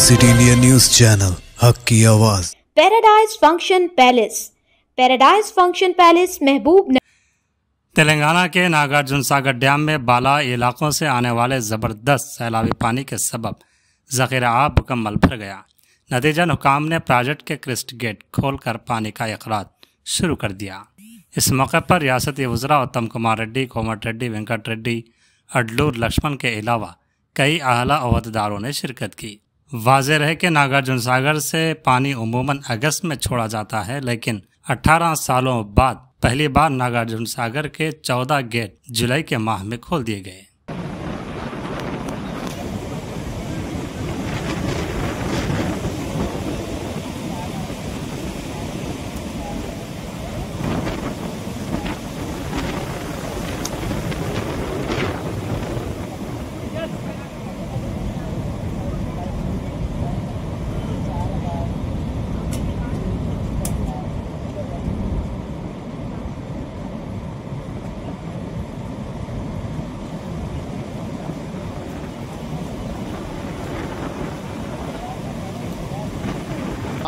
City India news channel हक की आवाज। पैराडाइज फंक्शन पैलेस महबूब तेलंगाना के नागार्जुन सागर डैम में बाला इलाकों से आने वाले जबरदस्त सैलाबी पानी के सबब जखीरा आब मुकम्मल भर गया। नतीजन हुकाम ने प्रोजेक्ट के क्रिस्ट गेट खोलकर पानी का अखराज शुरू कर दिया। इस मौके पर रियासती वज़रा उत्तम कुमार रेड्डी, कोमट रेड्डी, वेंकट रेड्डी, अडलूर लक्ष्मण के अलावा कई आला ओहदेदारों ने शिरकत की। वाज़ेह रहे कि नागार्जुन सागर से पानी उमूमन अगस्त में छोड़ा जाता है, लेकिन 18 सालों बाद पहली बार नागार्जुन सागर के 14 गेट जुलाई के माह में खोल दिए गए।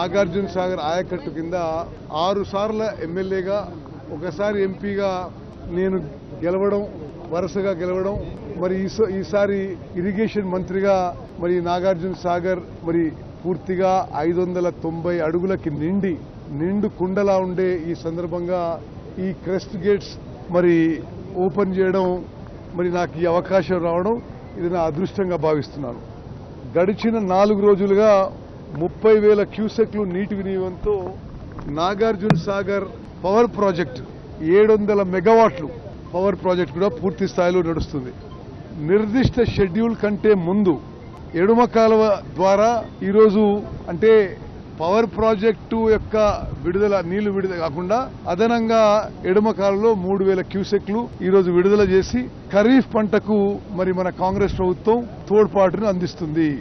నాగార్జున సాగర్ ఆయకట్టు కింద 6 సార్ల ఎమ్మెల్యేగా ఒకసారి ఎంపీగా నేను గెలవడం, వరుసగా గెలవడం, మరి ఈసారి ఇరిగేషన్ మంత్రిగా మరి నాగార్జున సాగర్ మరి పూర్తిగా 590 అడుగులకి నిండు కుండలా ఉండే ఈ సందర్భంగా ఈ క్రెస్ట్ గేట్స్ మరి ఓపెన్ చేయడం, మరి నాకు ఈ అవకాశం రావడం ఇది నా అదృష్టంగా భావిస్తున్నాను. గడిచిన 4 రోజులుగా 30,000 క్యూసెక్లు నీటి వినియోగంతో నాగార్జున సాగర్ పవర్ ప్రాజెక్ట్ 700 మెగావాట్లు పవర్ ప్రాజెక్ట్ కూడా పూర్తి స్థాయిలో నడుస్తుంది. నిర్దిష్ట షెడ్యూల్ కంటే ముందు ఎడమ కాలువ ద్వారా ఈరోజు అంటే పవర్ ప్రాజెక్టు యొక్క నీళ్లు విడుదల కాకుండా అదనంగా ఎడమ కాలువలో 3,000 క్యూసెక్లు ఈరోజు విడుదల చేసి ఖరీఫ్ పంటకు మరి మన కాంగ్రెస్ ప్రభుత్వం తోడ్పాటును అందిస్తుంది.